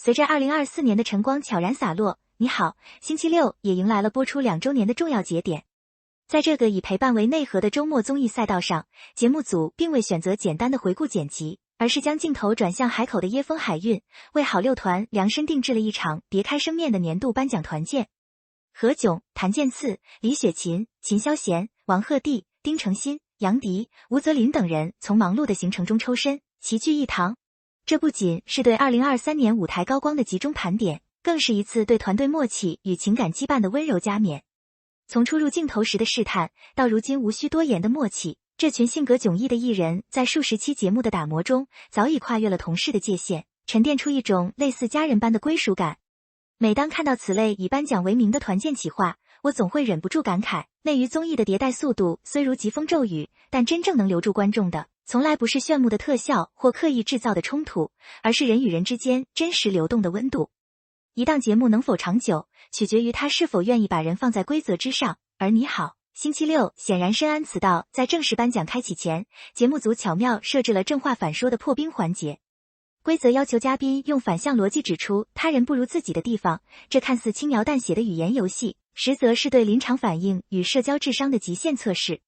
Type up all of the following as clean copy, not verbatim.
随着2024年的晨光悄然洒落，你好，星期六也迎来了播出2周年的重要节点。在这个以陪伴为内核的周末综艺赛道上，节目组并未选择简单的回顾剪辑，而是将镜头转向海口的椰风海韵，为好六团量身定制了一场别开生面的年度颁奖团建。何炅、谭健次、李雪琴、秦霄贤、王鹤棣、丁程鑫、杨迪、吴泽林等人从忙碌的行程中抽身，齐聚一堂。这不仅是对2023年舞台高光的集中盘点，更是一次对团队默契与情感羁绊的温柔加冕。从初入镜头时的试探，到如今无需多言的默契，这群性格迥异的艺人在数十期节目的打磨中，早已跨越了同事的界限，沉淀出一种类似家人般的归属感。每当看到此类以颁奖为名的团建企划，我总会忍不住感慨，内娱综艺的迭代速度虽如疾风骤雨，但真正能留住观众的，从来不是炫目的特效或刻意制造的冲突，而是人与人之间真实流动的温度。一档节目能否长久，取决于它是否愿意把人放在规则之上，而你好，星期六显然深谙此道。在正式颁奖开启前，节目组巧妙设置了正话反说的破冰环节。规则要求嘉宾用反向逻辑指出他人不如自己的地方，这看似轻描淡写的语言游戏，实则是对临场反应与社交智商的极限测试。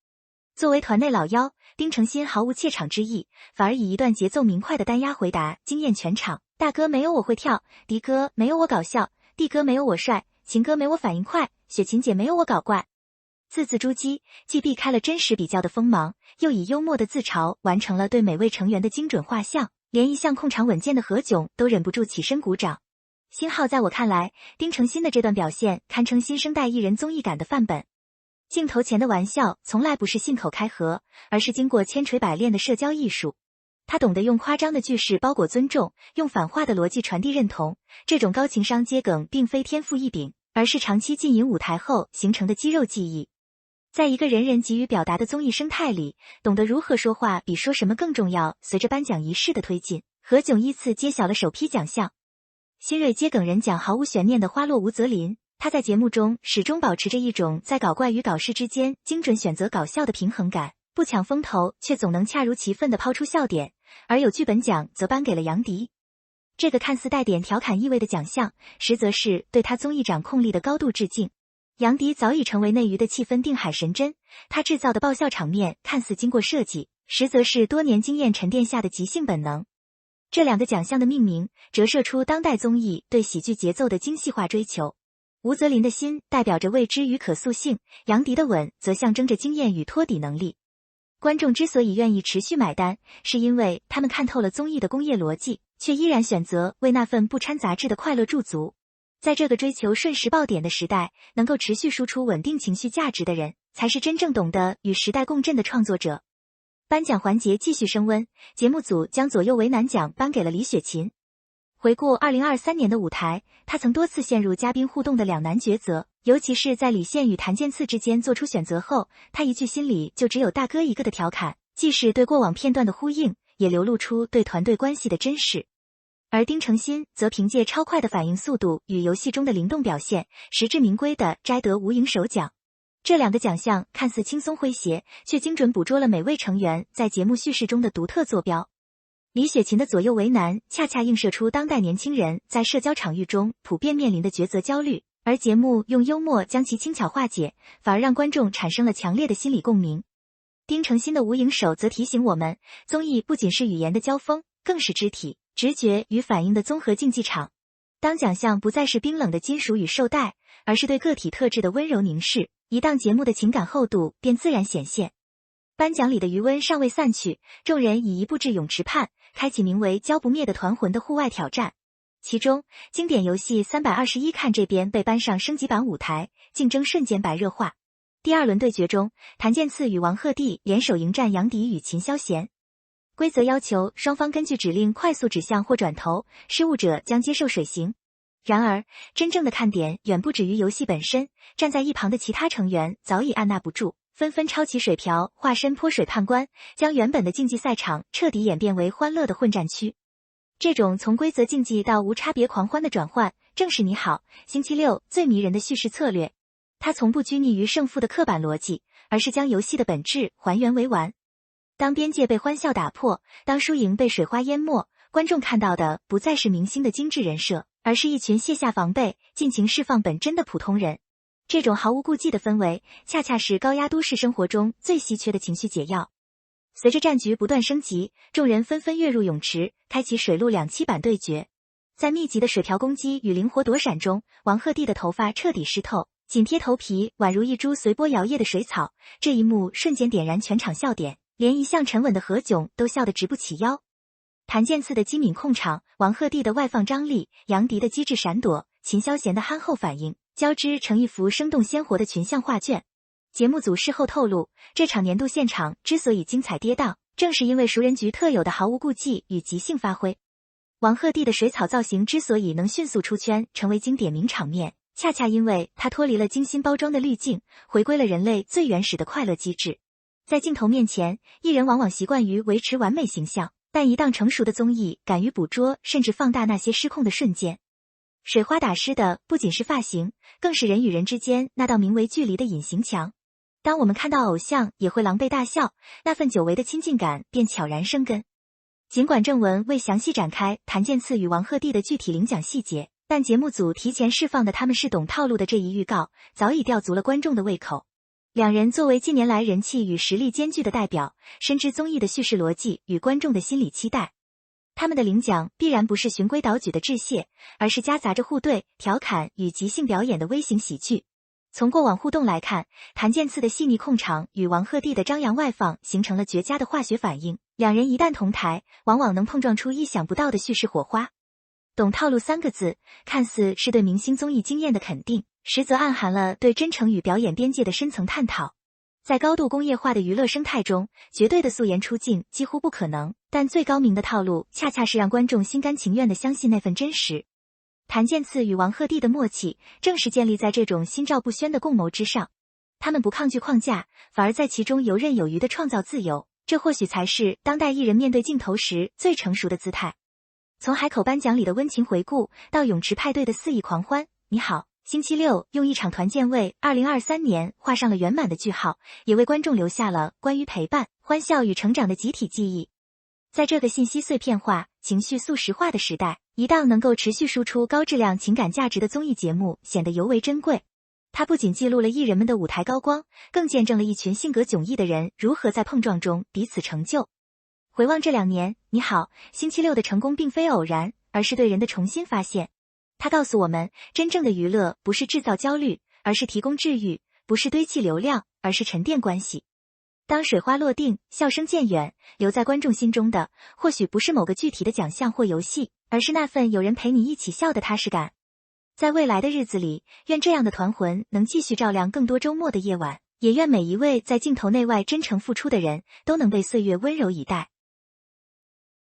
作为团内老幺，丁程鑫毫无怯场之意，反而以一段节奏明快的单押回答惊艳全场。大哥没有我会跳，迪哥没有我搞笑，弟哥没有我帅，秦哥没我反应快，雪琴姐没有我搞怪。字字珠玑，既避开了真实比较的锋芒，又以幽默的自嘲完成了对每位成员的精准画像，连一向控场稳健的何炅都忍不住起身鼓掌。星号在我看来，丁程鑫的这段表现堪称新生代艺人综艺感的范本。镜头前的玩笑从来不是信口开河，而是经过千锤百炼的社交艺术。他懂得用夸张的句式包裹尊重，用反话的逻辑传递认同。这种高情商接梗并非天赋异禀，而是长期浸淫舞台后形成的肌肉记忆。在一个人人急于表达的综艺生态里，懂得如何说话比说什么更重要。随着颁奖仪式的推进，何炅依次揭晓了首批奖项。新锐接梗人奖毫无悬念的花落吴泽林，他在节目中始终保持着一种在搞怪与搞事之间精准选择搞笑的平衡感，不抢风头，却总能恰如其分地抛出笑点。而有剧本奖则颁给了杨迪。这个看似带点调侃意味的奖项，实则是对他综艺掌控力的高度致敬。杨迪早已成为内娱的气氛定海神针，他制造的爆笑场面看似经过设计，实则是多年经验沉淀下的即兴本能。这两个奖项的命名，折射出当代综艺对喜剧节奏的精细化追求。吴泽林的新代表着未知与可塑性，杨迪的稳则象征着经验与托底能力。观众之所以愿意持续买单，是因为他们看透了综艺的工业逻辑，却依然选择为那份不掺杂质的快乐驻足。在这个追求瞬时爆点的时代，能够持续输出稳定情绪价值的人，才是真正懂得与时代共振的创作者。颁奖环节继续升温，节目组将左右为难奖颁给了李雪琴。回顾2023年的舞台，他曾多次陷入嘉宾互动的两难抉择，尤其是在李现与谭健次之间做出选择后，他一句心里就只有大哥一个的调侃，既是对过往片段的呼应，也流露出对团队关系的珍视。而丁程鑫则凭借超快的反应速度与游戏中的灵动表现，实至名归地摘得无影手奖。这两个奖项看似轻松诙谐，却精准捕捉了每位成员在节目叙事中的独特坐标。李雪琴的左右为难，恰恰映射出当代年轻人在社交场域中普遍面临的抉择焦虑，而节目用幽默将其轻巧化解，反而让观众产生了强烈的心理共鸣。丁程鑫的无影手则提醒我们，综艺不仅是语言的交锋，更是肢体、直觉与反应的综合竞技场。当奖项不再是冰冷的金属与绶带，而是对个体特质的温柔凝视，一档节目的情感厚度便自然显现。颁奖里的余温尚未散去，众人已移步至泳池畔，开启名为浇不灭的团魂的户外挑战。其中，经典游戏321看这边被搬上升级版舞台，竞争瞬间白热化。第二轮对决中，谭健次与王鹤棣联手迎战杨迪与秦霄贤。规则要求双方根据指令快速指向或转头，失误者将接受水刑。然而，真正的看点远不止于游戏本身，站在一旁的其他成员早已按捺不住，纷纷抄起水瓢，化身泼水判官，将原本的竞技赛场彻底演变为欢乐的混战区。这种从规则竞技到无差别狂欢的转换，正是你好，星期六最迷人的叙事策略。它从不拘泥于胜负的刻板逻辑，而是将游戏的本质还原为玩。当边界被欢笑打破，当输赢被水花淹没，观众看到的不再是明星的精致人设，而是一群卸下防备、尽情释放本真的普通人。这种毫无顾忌的氛围，恰恰是高压都市生活中最稀缺的情绪解药。随着战局不断升级，众人纷纷跃入泳池，开启水陆两栖版对决。在密集的水瓢攻击与灵活躲闪中，王鹤棣的头发彻底湿透，紧贴头皮，宛如一株随波摇曳的水草。这一幕瞬间点燃全场笑点，连一向沉稳的何炅都笑得直不起腰。谭健次的机敏控场，王鹤棣的外放张力，杨迪的机智闪躲，秦霄贤的憨厚反应，交织成一幅生动鲜活的群像画卷。节目组事后透露，这场年度现场之所以精彩跌宕，正是因为熟人局特有的毫无顾忌与即兴发挥。王鹤棣的水草造型之所以能迅速出圈，成为经典名场面，恰恰因为它脱离了精心包装的滤镜，回归了人类最原始的快乐机制。在镜头面前，艺人往往习惯于维持完美形象，但一档成熟的综艺敢于捕捉甚至放大那些失控的瞬间。水花打湿的不仅是发型，更是人与人之间那道名为距离的隐形墙。当我们看到偶像也会狼狈大笑，那份久违的亲近感便悄然生根。尽管正文未详细展开谭健次与王鹤棣的具体领奖细节，但节目组提前释放的他们是懂套路的这一预告，早已吊足了观众的胃口。两人作为近年来人气与实力兼具的代表，深知综艺的叙事逻辑与观众的心理期待。他们的领奖必然不是循规蹈矩的致谢，而是夹杂着互怼、调侃与即兴表演的微型喜剧。从过往互动来看，谭健次的细腻控场与王鹤棣的张扬外放形成了绝佳的化学反应，两人一旦同台，往往能碰撞出意想不到的叙事火花。懂套路三个字，看似是对明星综艺经验的肯定，实则暗含了对真诚与表演边界的深层探讨。在高度工业化的娱乐生态中，绝对的素颜出镜几乎不可能，但最高明的套路恰恰是让观众心甘情愿地相信那份真实。谭健次与王鹤棣的默契，正是建立在这种心照不宣的共谋之上。他们不抗拒框架，反而在其中游刃有余地创造自由，这或许才是当代艺人面对镜头时最成熟的姿态。从海口颁奖礼的温情回顾，到泳池派对的肆意狂欢，你好，星期六用一场团建为2023年画上了圆满的句号，也为观众留下了关于陪伴、欢笑与成长的集体记忆。在这个信息碎片化、情绪速食化的时代，一档能够持续输出高质量情感价值的综艺节目显得尤为珍贵。它不仅记录了艺人们的舞台高光，更见证了一群性格迥异的人如何在碰撞中彼此成就。回望这2年，你好，星期六的成功并非偶然，而是对人的重新发现。它告诉我们，真正的娱乐不是制造焦虑，而是提供治愈；不是堆砌流量，而是沉淀关系。当水花落定，笑声渐远，留在观众心中的，或许不是某个具体的奖项或游戏，而是那份有人陪你一起笑的踏实感。在未来的日子里，愿这样的团魂能继续照亮更多周末的夜晚，也愿每一位在镜头内外真诚付出的人，都能被岁月温柔以待。